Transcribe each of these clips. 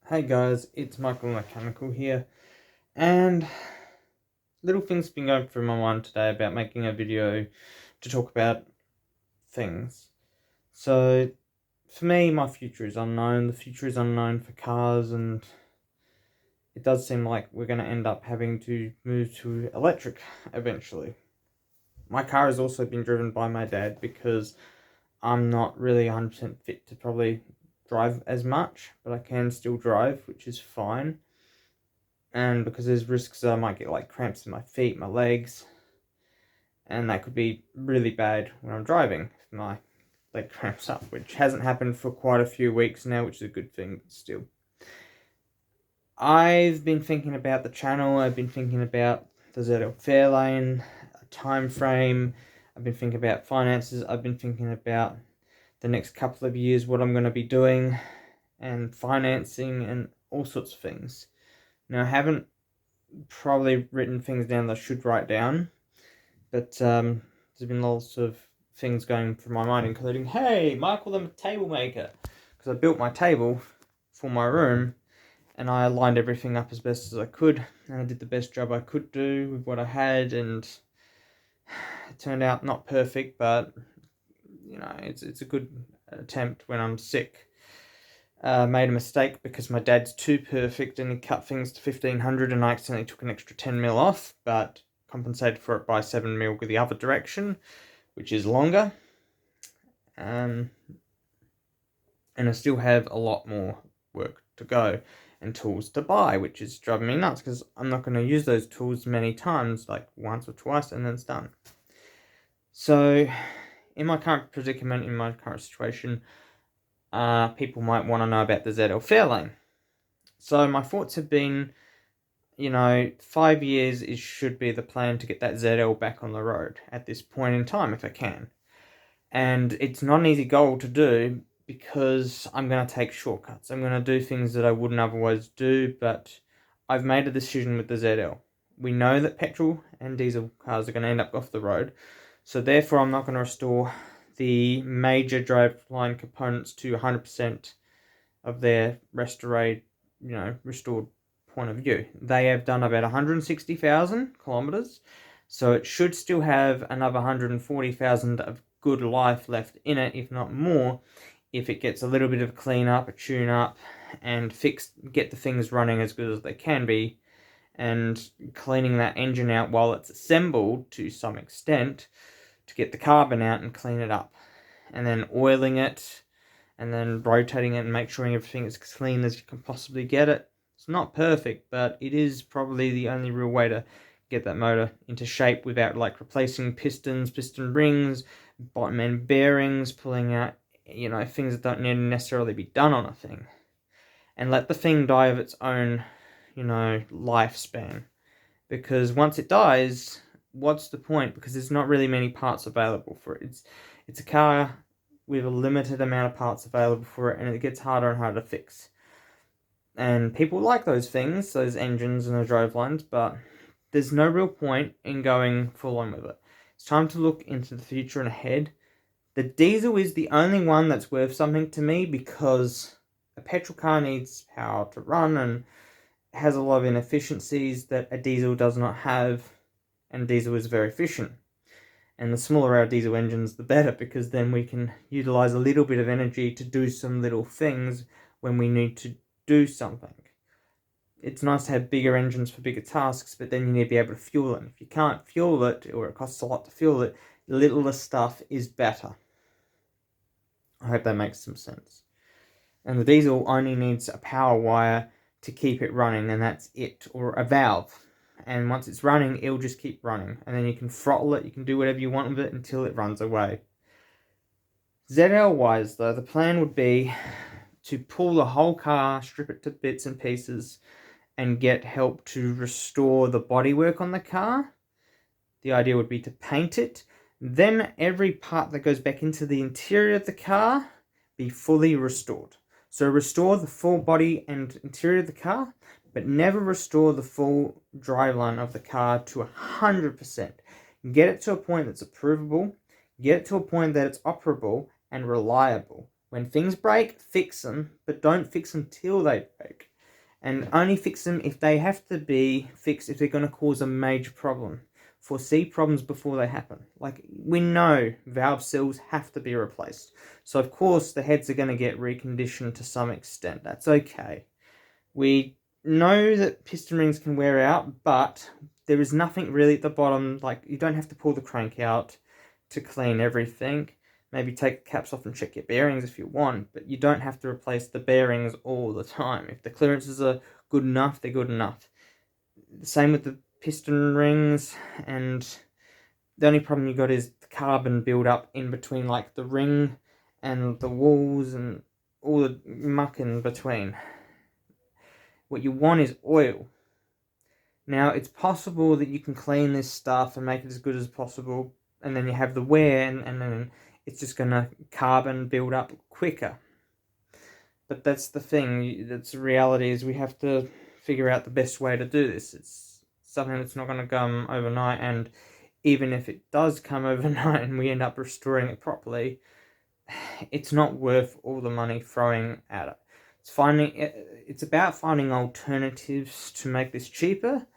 Hey guys, it's Michael Mechanical here, and little things been going through my mind today about making a video to talk about things. So, for me, my future is unknown. The future is unknown for cars, and it does seem like we're going to end up having to move to electric eventually. My car has also been driven by my dad because I'm not really 100% fit to probably drive as much, but I can still drive, which is fine. And because there's risks that I might get like cramps in my feet, my legs, and that could be really bad when I'm driving if my leg cramps up, which hasn't happened for quite a few weeks now, which is a good thing, but still. I've been thinking about the channel, I've been thinking about the ZL Fairlane, a time frame, I've been thinking about finances, I've been thinking about the next couple of years, what I'm going to be doing, and financing, and all sorts of things. Now, I haven't probably written things down that I should write down, but there's been lots of things going through my mind, including, hey, Michael the table maker, because I built my table for my room, and I aligned everything up as best as I could, and I did the best job I could do with what I had, and it turned out not perfect, but, you know, it's a good attempt when I'm sick. Made a mistake because my dad's too perfect and he cut things to 1500 and I accidentally took an extra 10 mil off, but compensated for it by 7 mil the other direction, which is longer. And I still have a lot more work to go and tools to buy, which is driving me nuts because I'm not going to use those tools many times, like once or twice, and then it's done. So, in my current predicament, in my current situation, people might want to know about the ZL Fairlane. So my thoughts have been, 5 years should be the plan to get that ZL back on the road at this point in time, if I can. And it's not an easy goal to do because I'm going to take shortcuts. I'm going to do things that I wouldn't otherwise do, but I've made a decision with the ZL. We know that petrol and diesel cars are going to end up off the road, so therefore I'm not going to restore the major driveline components to 100% of their restored point of view. They have done about 160,000 kilometers, so it should still have another 140,000 of good life left in it, if not more, if it gets a little bit of clean up, a tune up, and get the things running as good as they can be, and cleaning that engine out while it's assembled to some extent to get the carbon out and clean it up, and then oiling it, and then rotating it and make sure everything is as clean as you can possibly get it. It's not perfect, but it is probably the only real way to get that motor into shape without like replacing pistons, piston rings, bottom end bearings, pulling out, things that don't need to necessarily be done on a thing. And let the thing die of its own, lifespan. Because once it dies, what's the point? Because there's not really many parts available for it. It's a car with a limited amount of parts available for it, and it gets harder and harder to fix. And people like those things, those engines and the drive lines, but there's no real point in going full on with it. It's time to look into the future and ahead. The diesel is the only one that's worth something to me because a petrol car needs power to run and has a lot of inefficiencies that a diesel does not have, and diesel is very efficient. And the smaller our diesel engines, the better, because then we can utilize a little bit of energy to do some little things when we need to do something. It's nice to have bigger engines for bigger tasks, but then you need to be able to fuel it. If you can't fuel it, or it costs a lot to fuel it, littler stuff is better. I hope that makes some sense. And the diesel only needs a power wire to keep it running, and that's it, or a valve. And once it's running, it'll just keep running. And then you can throttle it, you can do whatever you want with it until it runs away. ZL-wise, though, the plan would be to pull the whole car, strip it to bits and pieces, and get help to restore the bodywork on the car. The idea would be to paint it. Then every part that goes back into the interior of the car be fully restored. So restore the full body and interior of the car, but never restore the full driveline of the car to 100%. Get it to a point that's approvable, get it to a point that it's operable and reliable. When things break, fix them, but don't fix them till they break. and only fix them if they have to be fixed, if they're going to cause a major problem. Foresee problems before they happen. Like, we know valve seals have to be replaced. So, of course, the heads are going to get reconditioned to some extent. That's okay. We know that piston rings can wear out, but there is nothing really at the bottom. Like, you don't have to pull the crank out to clean everything. Maybe take the caps off and check your bearings if you want, but you don't have to replace the bearings all the time. If the clearances are good enough, they're good enough. The same with the piston rings, and the only problem you got is the carbon build up in between, like the ring and the walls and all the muck in between. What you want is oil. Now, it's possible that you can clean this stuff and make it as good as possible, and then you have the wear, and then it's just going to carbon build up quicker. But that's the thing, that's the reality, is we have to figure out the best way to do this. It's something that's not going to come overnight, and even if it does come overnight and we end up restoring it properly, it's not worth all the money throwing at it. It's about finding alternatives to make this cheaper.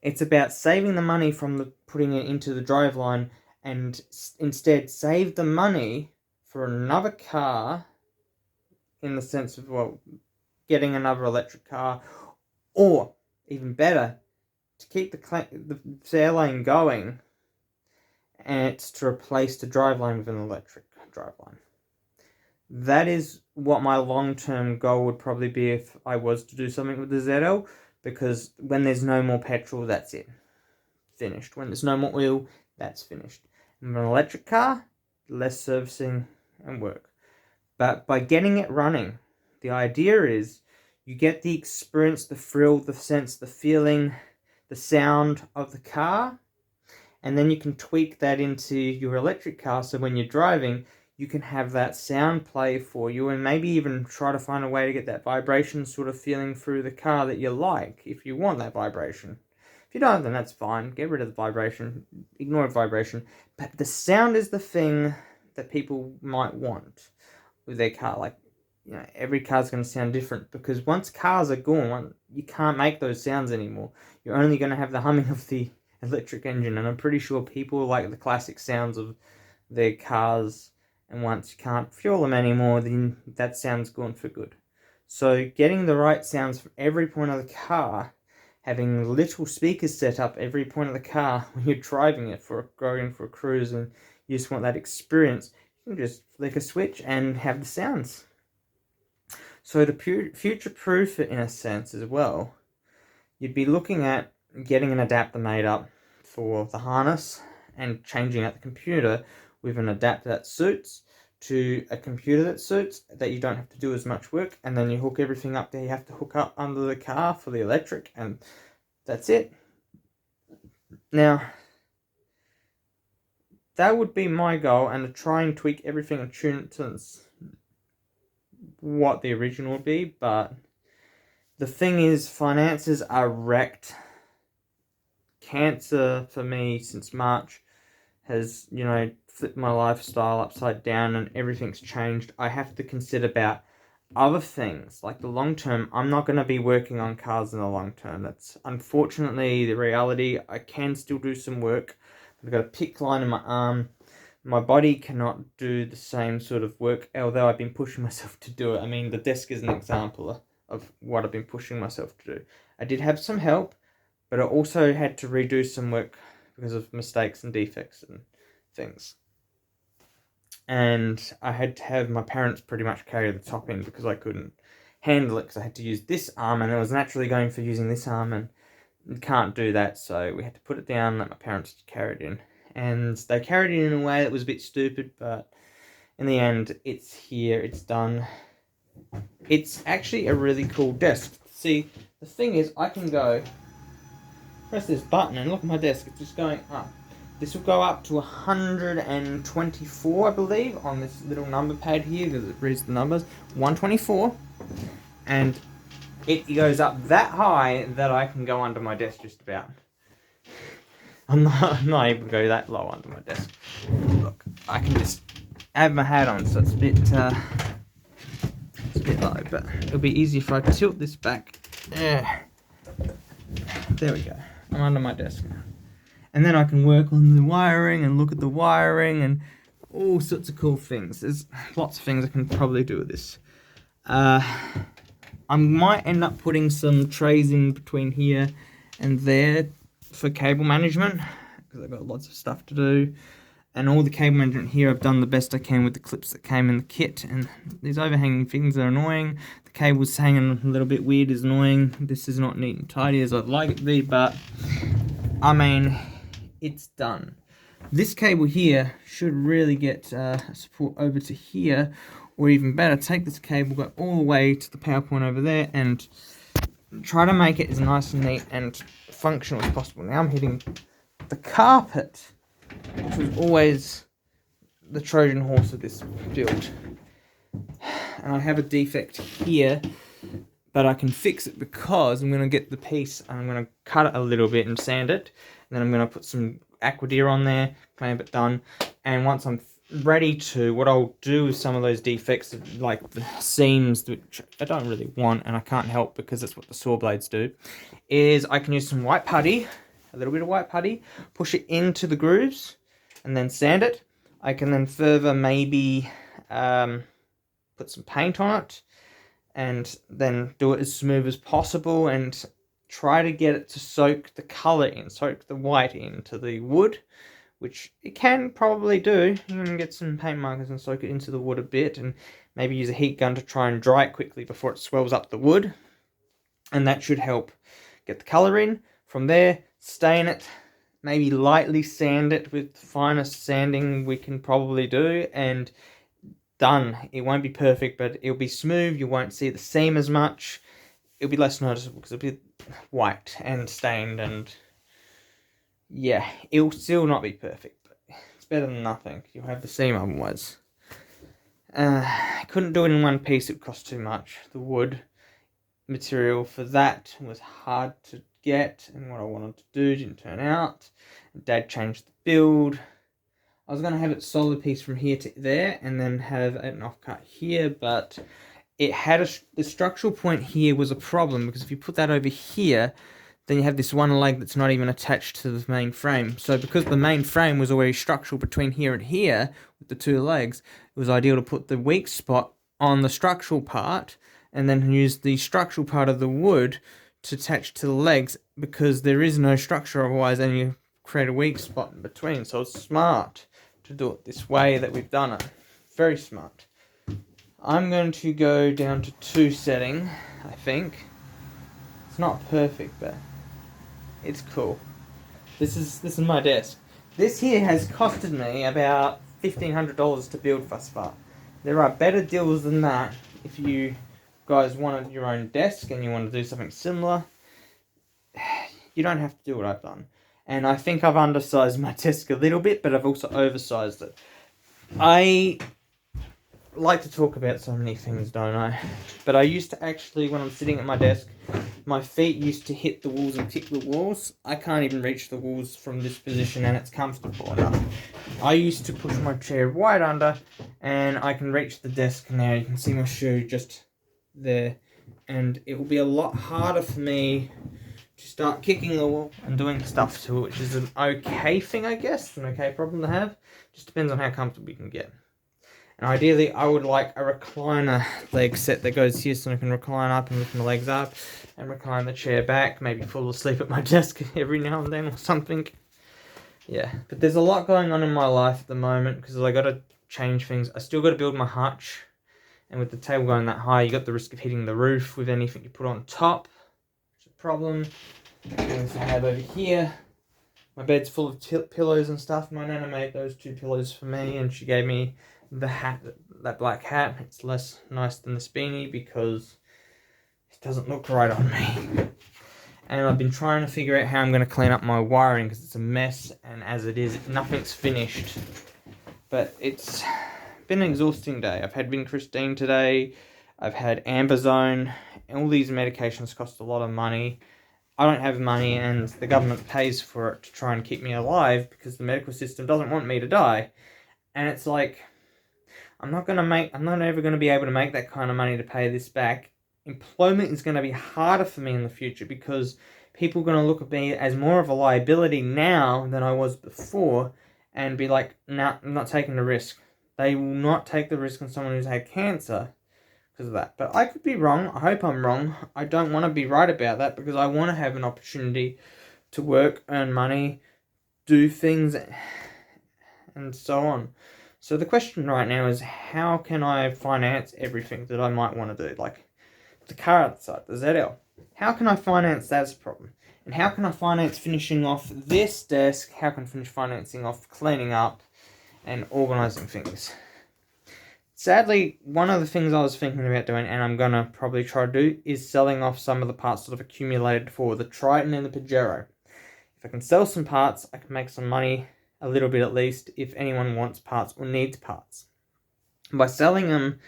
It's about saving the money from putting it into the driveline, and instead save the money for another car, in the sense of, well, getting another electric car, or even better, to keep the Fairlane going, and it's to replace the driveline with an electric driveline. That is what my long-term goal would probably be if I was to do something with the ZL, because when there's no more petrol, that's it. Finished. When there's no more oil, that's finished. And with an electric car, less servicing and work. But by getting it running, the idea is you get the experience, the thrill, the sense, the feeling, the sound of the car, and then you can tweak that into your electric car, so when you're driving, you can have that sound play for you, and maybe even try to find a way to get that vibration sort of feeling through the car that you like, if you want that vibration. If you don't, then that's fine. Get rid of the vibration. Ignore vibration. But the sound is the thing that people might want with their car. Like, you know, every car's going to sound different, because once cars are gone, you can't make those sounds anymore. You're only going to have the humming of the electric engine, and I'm pretty sure people like the classic sounds of their cars, and once you can't fuel them anymore, then that sound's gone for good. So getting the right sounds for every point of the car, having little speakers set up every point of the car when you're driving it going for a cruise, and you just want that experience, you can just flick a switch and have the sounds. So to future-proof it in a sense as well, you'd be looking at getting an adapter made up for the harness and changing out the computer with an adapter that suits to a computer that suits, that you don't have to do as much work, and then you hook everything up there you have to hook up under the car for the electric, and that's it. Now, that would be my goal, and to try and tweak everything and tune it to what the original would be. But the thing is, finances are wrecked. Cancer for me since March has, flipped my lifestyle upside down, and everything's changed. I have to consider about other things, like the long term. I'm not going to be working on cars in the long term. That's unfortunately the reality. I can still do some work. I've got a PICC line in my arm. My body cannot do the same sort of work, although I've been pushing myself to do it. I mean, the desk is an example of what I've been pushing myself to do. I did have some help, but I also had to redo some work because of mistakes and defects and things. And I had to have my parents pretty much carry the top end because I couldn't handle it, because I had to use this arm, and I was naturally going for using this arm, and you can't do that, so we had to put it down and let my parents carry it in. And they carried it in a way that was a bit stupid, but in the end, it's here, it's done. It's actually a really cool desk. See, the thing is, I can press this button, and look at my desk, it's just going up. This will go up to 124, I believe, on this little number pad here, because it reads the numbers. 124. And it goes up that high that I can go under my desk just about. I'm not able to go that low under my desk. Look, I can just have my hat on, so it's a bit low, but it'll be easy if I tilt this back Yeah. There we go. I'm under my desk now. And then I can work on the wiring and look at the wiring and all sorts of cool things. There's lots of things I can probably do with this. I might end up putting some trays in between here and there for cable management, because I've got lots of stuff to do. And all the cable management here, I've done the best I can with the clips that came in the kit. And these overhanging things are annoying. The cable's hanging a little bit weird is annoying. This is not neat and tidy as I'd like it to be, but I mean, it's done. This cable here should really get support over to here, or even better, take this cable, go all the way to the power point over there, and try to make it as nice and neat and functional as possible. Now I'm hitting the carpet, which was always the Trojan horse of this build. And I have a defect here, but I can fix it because I'm going to get the piece and I'm going to cut it a little bit and sand it. And then I'm going to put some Aquadeer on there, clamp it done. And once I'm ready to, what I'll do with some of those defects, like the seams, which I don't really want and I can't help because that's what the saw blades do, is I can use some white putty, a little bit of white putty, push it into the grooves and then sand it. I can then further maybe put some paint on it and then do it as smooth as possible and try to get it to soak the colour in, soak the white into the wood, which it can probably do. You can get some paint markers and soak it into the wood a bit, and maybe use a heat gun to try and dry it quickly before it swells up the wood. And that should help get the colour in. From there, stain it, maybe lightly sand it with the finest sanding we can probably do, and done. It won't be perfect, but it'll be smooth. You won't see the seam as much. It'll be less noticeable because it'll be white and stained, and yeah, it'll still not be perfect, but it's better than nothing. You'll have the seam otherwise. I couldn't do it in one piece, it would cost too much. The wood material for that was hard to get, and what I wanted to do didn't turn out. Dad changed the build. I was going to have it solid piece from here to there and then have an offcut here, but it had the structural point here was a problem, because if you put that over here, then you have this one leg that's not even attached to the main frame. So because the main frame was already structural between here and here with the two legs, it was ideal to put the weak spot on the structural part and then use the structural part of the wood to attach to the legs, because there is no structure otherwise, and you create a weak spot in between. So it's smart to do it this way that we've done it. Very smart. I'm going to go down to 2 setting, I think. It's not perfect, but it's cool. This is my desk. This here has costed me about $1,500 to build thus far. There are better deals than that if you guys wanted your own desk and you want to do something similar. You don't have to do what I've done. And I think I've undersized my desk a little bit, but I've also oversized it. I like to talk about so many things, don't I? But I used to actually, when I'm sitting at my desk, my feet used to hit the walls and kick the walls. I can't even reach the walls from this position, and it's comfortable enough. I used to push my chair right under, and I can reach the desk now. You can see my shoe just there. And it will be a lot harder for me to start kicking the wall and doing stuff to it, which is an okay thing, I guess. An okay problem to have. Just depends on how comfortable you can get. And ideally, I would like a recliner leg set that goes here, so I can recline up and lift my legs up and recline the chair back, maybe fall asleep at my desk every now and then or something. Yeah, but there's a lot going on in my life at the moment, because I got to change things. I still got to build my hutch, and with the table going that high, you got the risk of hitting the roof with anything you put on top, which is a problem. And I have over here, my bed's full of pillows and stuff. My nana made those 2 pillows for me, and she gave me the hat, that black hat. It's less nice than this beanie because it doesn't look right on me. And I've been trying to figure out how I'm going to clean up my wiring, because it's a mess, and as it is, nothing's finished. But it's been an exhausting day. I've had vincristine today, I've had Ambazone, and all these medications cost a lot of money. I don't have money, and the government pays for it to try and keep me alive, because the medical system doesn't want me to die. And it's like, I'm not ever going to be able to make that kind of money to pay this back employment is going to be harder for me in the future, because people are going to look at me as more of a liability now than I was before, and be like, nah, I'm not taking the risk. They will not take the risk on someone who's had cancer because of that. But I could be wrong. I hope I'm wrong. I don't want to be right about that, because I want to have an opportunity to work, earn money, do things, and so on. So the question right now is, how can I finance everything that I might want to do? Like the car outside, the ZL. How can I finance that's a problem? And how can I finance finishing off this desk? How can I finish financing off cleaning up and organising things? Sadly, one of the things I was thinking about doing, and I'm going to probably try to do, is selling off some of the parts that I've accumulated for the Triton and the Pajero. If I can sell some parts, I can make some money, a little bit at least, if anyone wants parts or needs parts. By selling them,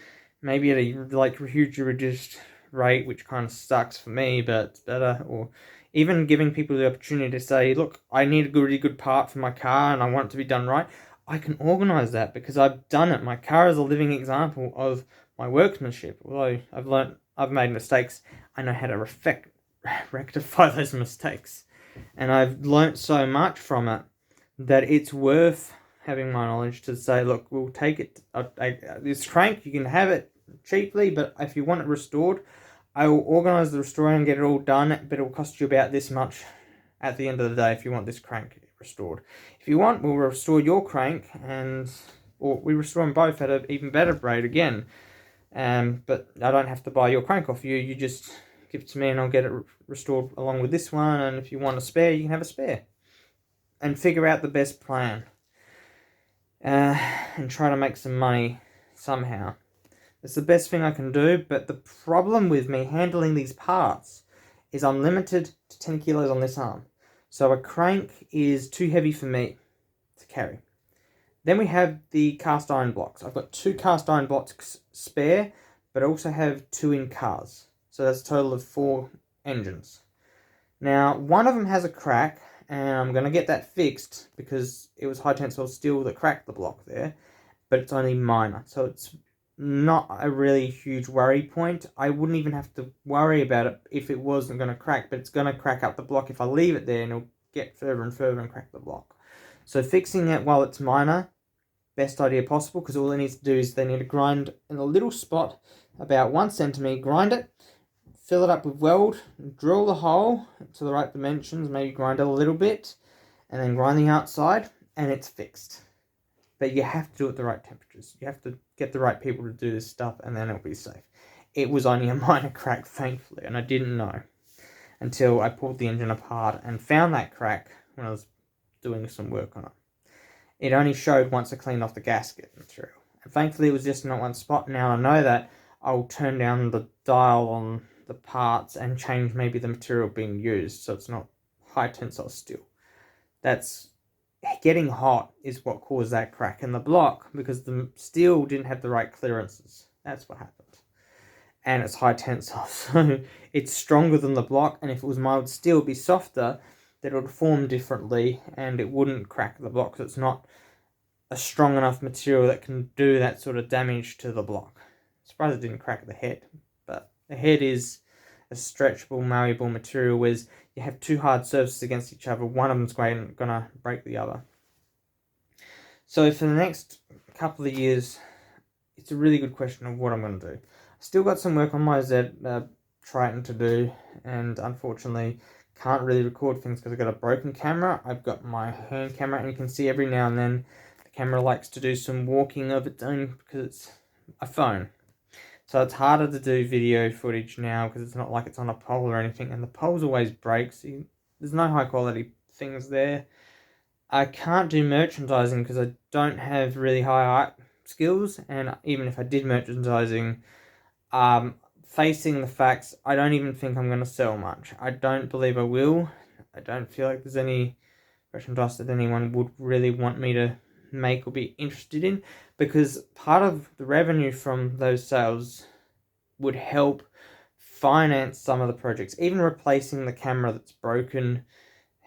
maybe at a hugely reduced rate, which kind of sucks for me, but it's better, or even giving people the opportunity to say, look, I need a really good part for my car and I want it to be done right, I can organise that, because I've done it. My car is a living example of my workmanship. Although I've made mistakes, I know how to rectify those mistakes. And I've learnt so much from it that it's worth having my knowledge to say, look, we'll take it. This crank, you can have it cheaply, but if you want it restored, I will organise the restoring and get it all done, but it will cost you about this much at the end of the day if you want this crank restored. If you want, we'll restore your crank, or we restore them both at an even better rate again. But I don't have to buy your crank off you. You just give it to me and I'll get it restored along with this one. And if you want a spare, you can have a spare. And figure out the best plan. And try to make some money somehow. It's the best thing I can do, but the problem with me handling these parts is I'm limited to 10 kilos on this arm. So a crank is too heavy for me to carry. Then we have the cast iron blocks. I've got 2 cast iron blocks spare, but I also have 2 in cars. So that's a total of 4 engines. Now, one of them has a crack, and I'm going to get that fixed because it was high tensile steel that cracked the block there, but it's only minor. So it's not a really huge worry point. I wouldn't even have to worry about it if it wasn't going to crack, but it's going to crack up the block if I leave it there, and it'll get further and further and crack the block. So fixing it while it's minor, best idea possible, because all they need to do is they need to grind in a little spot about 1 centimetre, grind it, fill it up with weld, drill the hole to the right dimensions, maybe grind it a little bit, and then grind the outside, and it's fixed. But you have to do it at the right temperatures. You have to get the right people to do this stuff, and then it'll be safe. It was only a minor crack, thankfully, and I didn't know until I pulled the engine apart and found that crack when I was doing some work on it. It only showed once I cleaned off the gasket material. And thankfully, it was just in that one spot. Now I know that I'll turn down the dial on the parts and change maybe the material being used so it's not high tensile steel. That's getting hot is what caused that crack in the block, because the steel didn't have the right clearances. That's what happened. And it's high tensile, so it's stronger than the block, and if it was mild steel, it'd be softer, that it would form differently and it wouldn't crack the block, because it's not a strong enough material that can do that sort of damage to the block. I'm surprised it didn't crack the head, but the head is a stretchable, malleable material, whereas you have 2 hard surfaces against each other, one of them's going to break the other. So for the next couple of years, it's a really good question of what I'm going to do. I've still got some work on my Triton to do, and unfortunately can't really record things because I've got a broken camera. I've got my hand camera, and you can see every now and then the camera likes to do some walking of its own because it's a phone. So it's harder to do video footage now because it's not like it's on a pole or anything, and the poles always break, so there's no high quality things there. I can't do merchandising because I don't have really high art skills, and even if I did merchandising, facing the facts, I don't even think I'm going to sell much. I don't believe I will. I don't feel like there's any merchandise that anyone would really want me to make or be interested in, because part of the revenue from those sales would help finance some of the projects. Even replacing the camera that's broken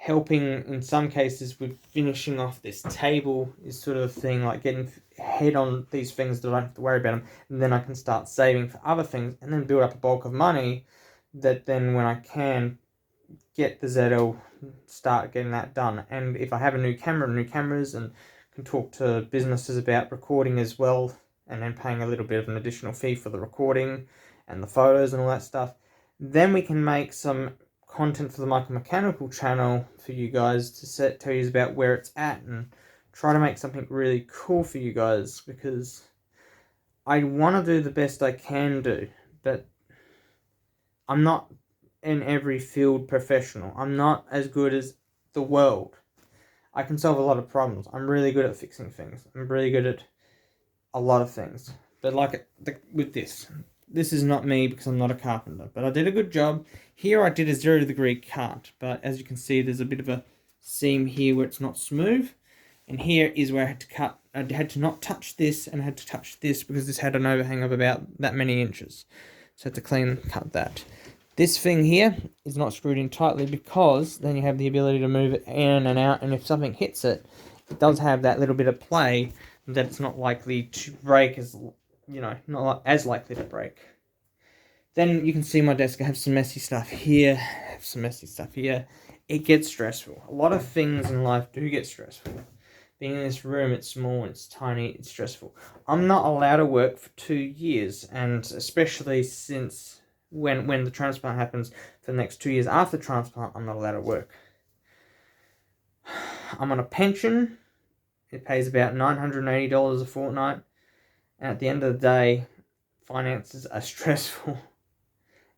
helping in some cases with finishing off this table is sort of thing, like getting head on these things that I don't have to worry about them, and then I can start saving for other things and then build up a bulk of money that then when I can get the ZL, start getting that done. And if I have a new cameras, and can talk to businesses about recording as well, and then paying a little bit of an additional fee for the recording and the photos and all that stuff, then we can make some content for the Michael Mechanical channel for you guys to tell you about where it's at, and try to make something really cool for you guys, because I want to do the best I can do, but I'm not in every field professional. I'm not as good as the world. I can solve a lot of problems. I'm really good at fixing things. I'm really good at a lot of things. But with this is not me because I'm not a carpenter. But I did a good job. Here I did a 0-degree cut. But as you can see, there's a bit of a seam here where it's not smooth. And here is where I had to cut. I had to not touch this, and I had to touch this because this had an overhang of about that many inches. So I had to cut that. This thing here is not screwed in tightly because then you have the ability to move it in and out, and if something hits it, it does have that little bit of play that it's not likely to break, as not as likely to break. Then you can see my desk. I have some messy stuff here, I have some messy stuff here. It gets stressful. A lot of things in life do get stressful. Being in this room, it's small, it's tiny, it's stressful. I'm not allowed to work for 2 years, and especially since when the transplant happens, for the next 2 years after transplant, I'm not allowed to work. I'm on a pension. It pays about $980 a fortnight. And at the end of the day, finances are stressful.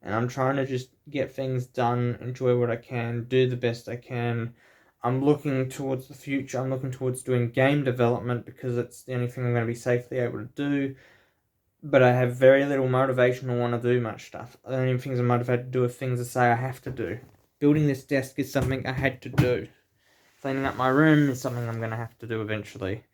And I'm trying to just get things done, enjoy what I can, do the best I can. I'm looking towards the future. I'm looking towards doing game development because it's the only thing I'm going to be safely able to do. But I have very little motivation to want to do much stuff. The only things I'm motivated to do are things I say I have to do. Building this desk is something I had to do. Cleaning up my room is something I'm going to have to do eventually.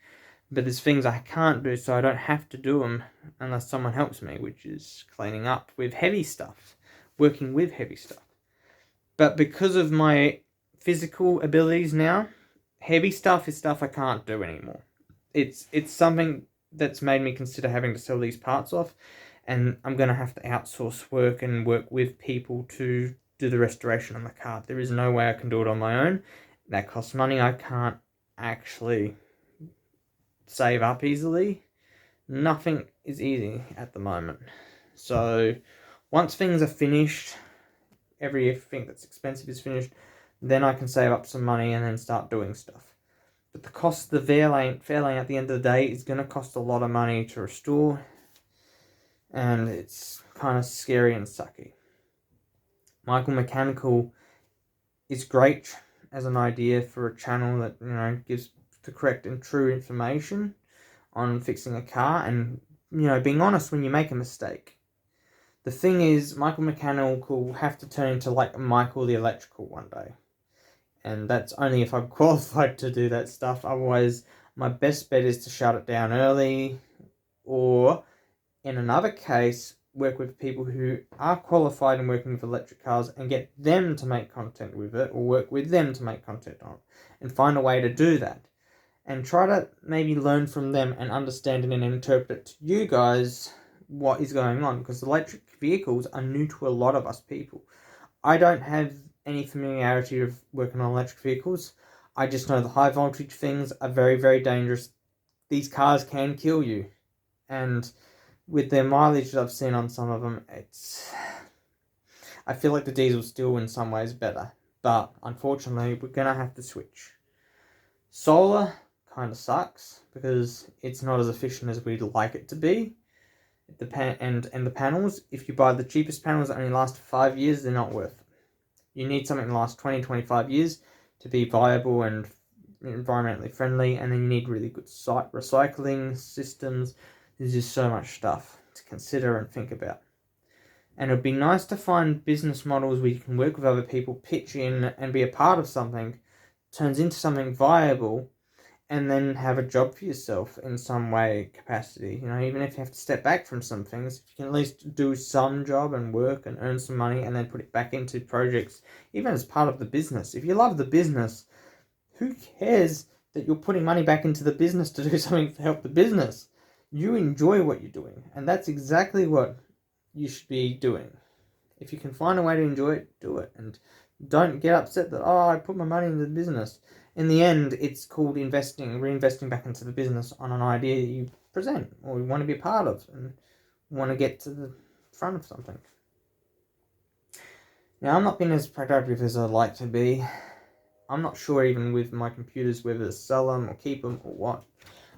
But there's things I can't do, so I don't have to do them unless someone helps me, which is cleaning up with heavy stuff, working with heavy stuff. But because of my physical abilities now, heavy stuff is stuff I can't do anymore. It's something that's made me consider having to sell these parts off, and I'm going to have to outsource work and work with people to do the restoration on the car. There is no way I can do it on my own. That costs money. I can't actually save up easily. Nothing is easy at the moment. So once things are finished, everything that's expensive is finished, then I can save up some money and then start doing stuff. But the cost of the Fairlane at the end of the day is going to cost a lot of money to restore, and it's kind of scary and sucky. Michael Mechanical is great as an idea for a channel that gives the correct and true information on fixing a car, and being honest when you make a mistake. The thing is, Michael Mechanical will have to turn into like Michael the Electrical one day. And that's only if I'm qualified to do that stuff. Otherwise, my best bet is to shut it down early. Or, in another case, work with people who are qualified in working with electric cars and get them to make content with it. Or work with them to make content on it. And find a way to do that. And try to maybe learn from them and understand it and interpret to you guys what is going on. Because electric vehicles are new to a lot of us people. I don't have any familiarity of working on electric vehicles. I just know the high voltage things are very, very dangerous. These cars can kill you. And with their mileage that I've seen on some of them, I feel like the diesel's still in some ways better. But unfortunately, we're going to have to switch. Solar kind of sucks because it's not as efficient as we'd like it to be. And the panels, if you buy the cheapest panels that only last for 5 years, they're not worth it. You need something that lasts 20, 25 years to be viable and environmentally friendly, and then you need really good site recycling systems. There's just so much stuff to consider and think about. And it would be nice to find business models where you can work with other people, pitch in and be a part of something, turns into something viable, and then have a job for yourself in some way, capacity. You know, even if you have to step back from some things, you can at least do some job and work and earn some money and then put it back into projects, even as part of the business. If you love the business, who cares that you're putting money back into the business to do something to help the business? You enjoy what you're doing, and that's exactly what you should be doing. If you can find a way to enjoy it, do it. And don't get upset that, oh, I put my money into the business. In the end, it's called reinvesting back into the business on an idea that you present or you want to be a part of and want to get to the front of something. Now, I'm not being as productive as I'd like to be. I'm not sure even with my computers whether to sell them or keep them or what.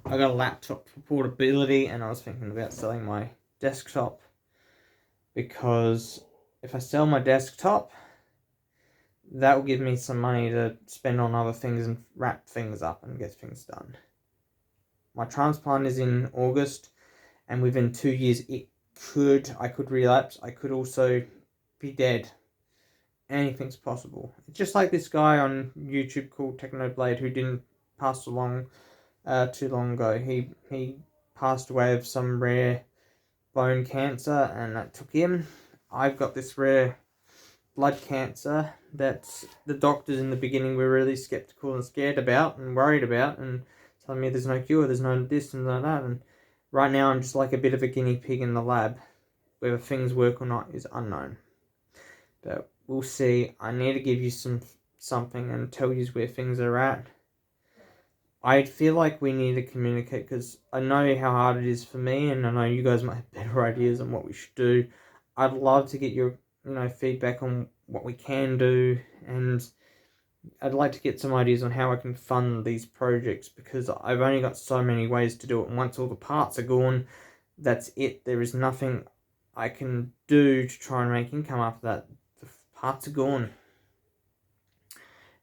I got a laptop for portability, and I was thinking about selling my desktop, because if I sell my desktop, that will give me some money to spend on other things and wrap things up and get things done. My transplant is in August, and within 2 years I could relapse. I could also be dead. Anything's possible. It's just like this guy on YouTube called Technoblade who didn't pass along too long ago. He passed away of some rare bone cancer, and that took him. I've got this rare blood cancer that the doctors in the beginning were really skeptical and scared about and worried about, and telling me there's no cure, there's no this and no that. And right now I'm just like a bit of a guinea pig in the lab. Whether things work or not is unknown. But we'll see. I need to give you something and tell you where things are at. I feel like we need to communicate, because I know how hard it is for me, and I know you guys might have better ideas on what we should do. I'd love to get your feedback on what we can do, and I'd like to get some ideas on how I can fund these projects, because I've only got so many ways to do it, and once all the parts are gone, that's it. There is nothing I can do to try and make income after that. The parts are gone.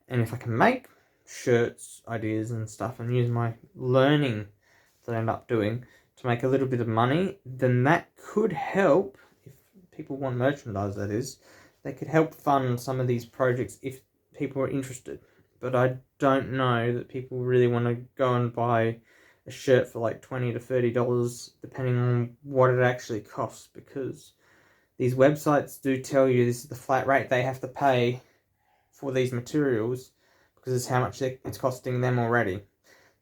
And if I can make shirts, ideas and stuff, and use my learning that I end up doing to make a little bit of money, then that could help. If people want merchandise, that is, they could help fund some of these projects if people are interested. But I don't know that people really want to go and buy a shirt for like $20 to $30, depending on what it actually costs, because these websites do tell you this is the flat rate they have to pay for these materials, because it's how much it's costing them already.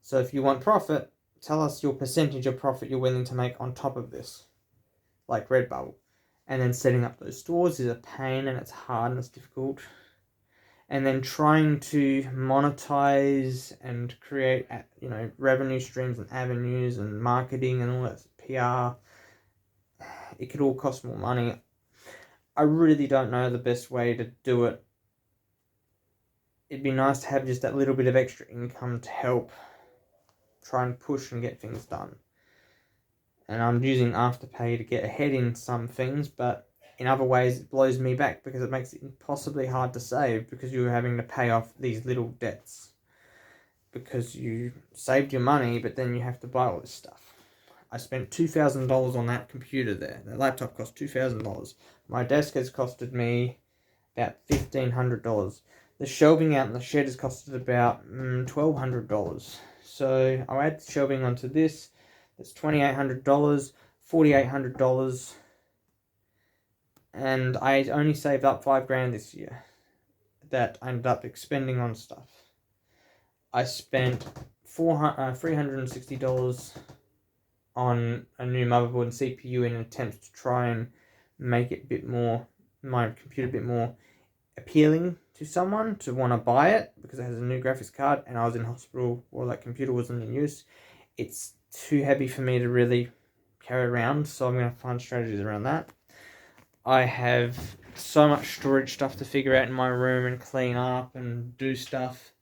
So if you want profit, tell us your percentage of profit you're willing to make on top of this, like Redbubble. And then setting up those stores is a pain, and it's hard and it's difficult. And then trying to monetize and create, revenue streams and avenues and marketing and all that PR, it could all cost more money. I really don't know the best way to do it. It'd be nice to have just that little bit of extra income to help try and push and get things done. And I'm using Afterpay to get ahead in some things, but in other ways it blows me back, because it makes it impossibly hard to save, because you're having to pay off these little debts. Because you saved your money, but then you have to buy all this stuff. I spent $2,000 on that computer there. That laptop cost $2,000. My desk has costed me about $1,500. The shelving out in the shed has costed about $1,200. So I'll add shelving onto this. That's $2,800, $4,800. And I only saved up $5,000 this year that I ended up expending on stuff. I spent $360 on a new motherboard and CPU in an attempt to try and make it my computer a bit more appealing to someone to want to buy it, because it has a new graphics card, and I was in hospital while that computer wasn't in use. It's too heavy for me to really carry around, so I'm going to find strategies around that. I have so much storage stuff to figure out in my room and clean up and do stuff.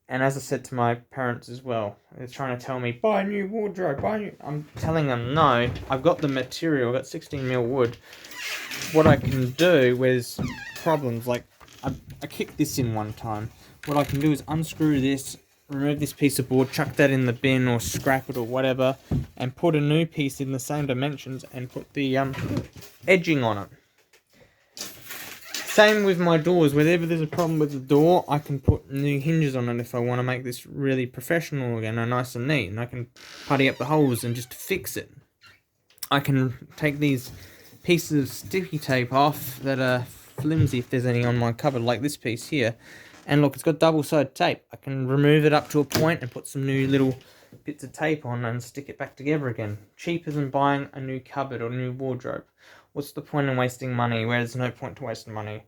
And as I said to my parents as well, they're trying to tell me, buy a new wardrobe, I'm telling them, no, I've got the material, I've got 16mm wood. What I can do with problems, like I kicked this in one time. What I can do is unscrew this, remove this piece of board, chuck that in the bin or scrap it or whatever, and put a new piece in the same dimensions and put the edging on it. Same with my doors. Whenever there's a problem with the door, I can put new hinges on it if I want to make this really professional again and nice and neat. And I can putty up the holes and just fix it. I can take these pieces of sticky tape off that are flimsy if there's any on my cupboard, like this piece here. And look, it's got double-sided tape. I can remove it up to a point and put some new little bits of tape on and stick it back together again. Cheaper than buying a new cupboard or a new wardrobe. What's the point in wasting money where there's no point to wasting money?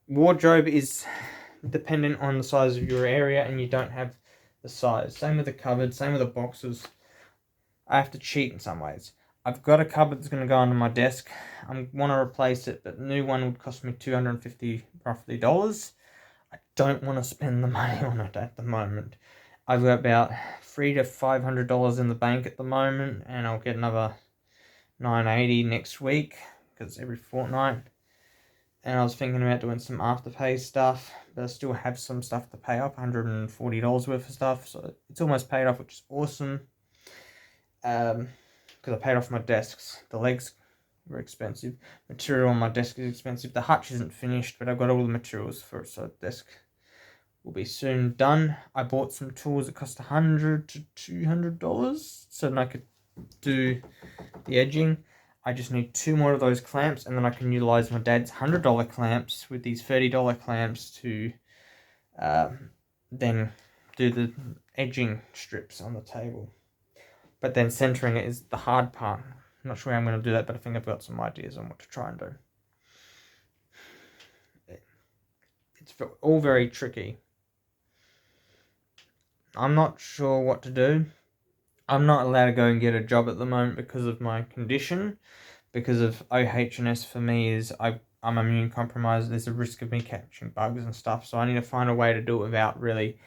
Wardrobe is dependent on the size of your area and you don't have the size. Same with the cupboard, same with the boxes. I have to cheat in some ways. I've got a cupboard that's going to go under my desk. I want to replace it, but the new one would cost me $250 roughly dollars. I don't want to spend the money on it at the moment. I've got about $300 to $500 in the bank at the moment, and I'll get another $980 next week because it's every fortnight. And I was thinking about doing some afterpay stuff, but I still have some stuff to pay off, $140 worth of stuff. So it's almost paid off, which is awesome. Because I paid off my desks. The legs were expensive. Material on my desk is expensive. The hutch isn't finished, but I've got all the materials for it, so the desk will be soon done. I bought some tools that cost $100 to $200 so that I could do the edging. I just need 2 more of those clamps, and then I can utilize my dad's $100 clamps with these $30 clamps to then do the edging strips on the table. But then centering it is the hard part. I'm not sure how I'm going to do that, but I think I've got some ideas on what to try and do. It's all very tricky. I'm not sure what to do. I'm not allowed to go and get a job at the moment because of my condition. Because of OH&S for me is I'm immune compromised. There's a risk of me catching bugs and stuff. So I need to find a way to do it without really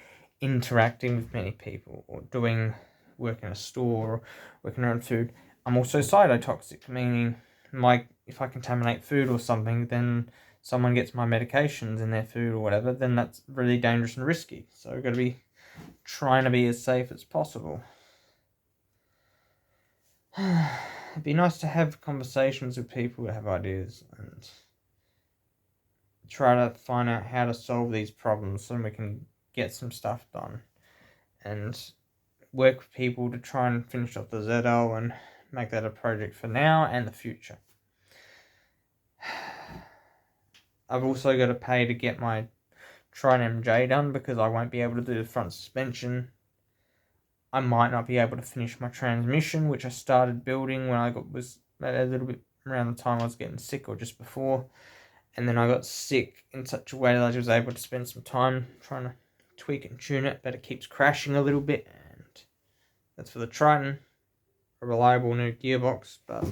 interacting with many people or work in a store or working around food. I'm also cytotoxic, meaning if I contaminate food or something, then someone gets my medications in their food or whatever, then that's really dangerous and risky. So I've got to be trying to be as safe as possible. It'd be nice to have conversations with people who have ideas and try to find out how to solve these problems so we can get some stuff done and work with people to try and finish off the ZL and make that a project for now and the future. I've also got to pay to get my Trident MJ done because I won't be able to do the front suspension. I might not be able to finish my transmission, which I started building when I was a little bit around the time I was getting sick or just before. And then I got sick in such a way that I was able to spend some time trying to tweak and tune it, but it keeps crashing a little bit. And that's for the Triton, a reliable new gearbox, but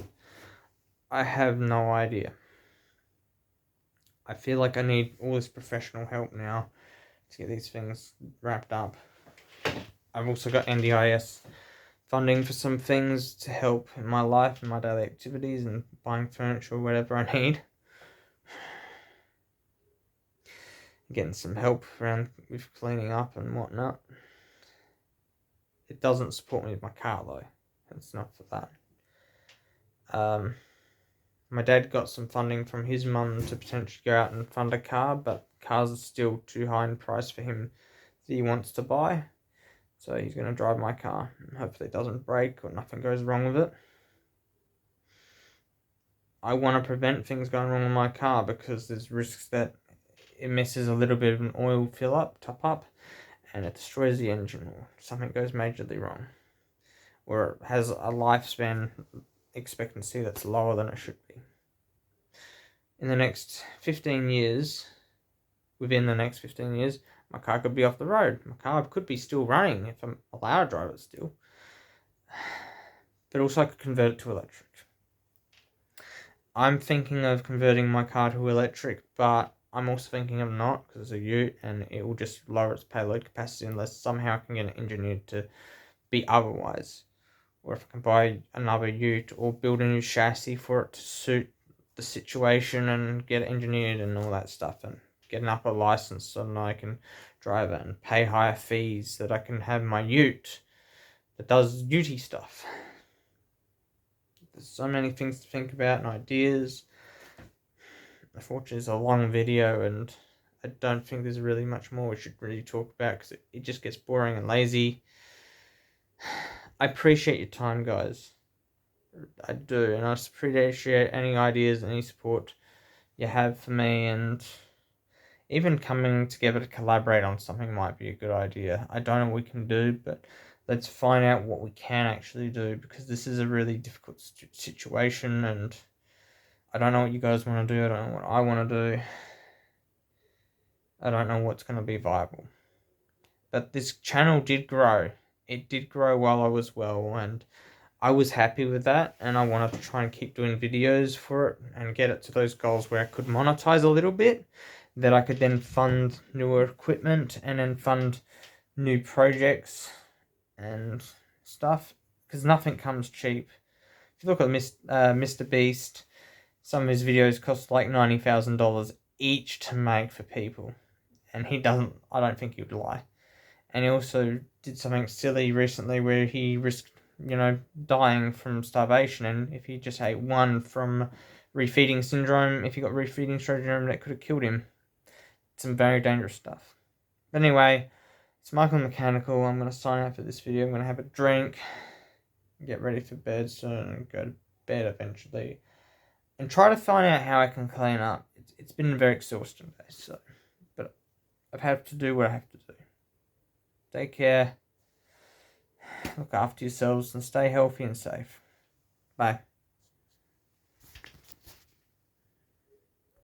I have no idea. I feel like I need all this professional help now to get these things wrapped up. I've also got NDIS funding for some things to help in my life and my daily activities and buying furniture or whatever I need. Getting some help around with cleaning up and whatnot. It doesn't support me with my car though. It's not for that. My dad got some funding from his mum to potentially go out and fund a car, but cars are still too high in price for him that he wants to buy. So he's going to drive my car and hopefully it doesn't break or nothing goes wrong with it. I want to prevent things going wrong with my car because there's risks that it misses a little bit of an oil top up, and it destroys the engine or something goes majorly wrong. Or it has a lifespan expectancy that's lower than it should be. In the next 15 years, within the next 15 years, my car could be off the road. My car could be still running if I'm allowed to drive it still. But also I could convert it to electric. I'm thinking of converting my car to electric, but I'm also thinking of not because it's a ute and it will just lower its payload capacity unless somehow I can get it engineered to be otherwise. Or if I can buy another ute or build a new chassis for it to suit the situation and get it engineered and all that stuff and get an upper license so that I can drive it and pay higher fees that I can have my ute that does ute stuff. There's so many things to think about and ideas. unfortunately it's a long video, and I don't think there's really much more we should really talk about, because it just gets boring and lazy. I appreciate your time, guys. I do, and I appreciate any ideas, any support you have for me, and even coming together to collaborate on something might be a good idea. I don't know what we can do, but let's find out what we can actually do, because this is a really difficult situation, and I don't know what you guys want to do. I don't know what I want to do. I don't know what's going to be viable. But this channel did grow. It did grow while I was well, and I was happy with that, and I wanted to try and keep doing videos for it and get it to those goals where I could monetize a little bit, that I could then fund newer equipment and then fund new projects and stuff, because nothing comes cheap. If you look at Mr. Beast, some of his videos cost like $90,000 each to make for people, and he doesn't, I don't think he would lie. And he also did something silly recently where he risked, dying from starvation, and if he just ate one from refeeding syndrome, if he got refeeding syndrome, that could have killed him. Some very dangerous stuff. But anyway, it's Michael Mechanical. I'm going to sign out for this video. I'm going to have a drink, get ready for bed soon, and go to bed eventually, and try to find out how I can clean up. It's been a very exhausting day, but I've had to do what I have to do. Take care, look after yourselves, and stay healthy and safe. Bye.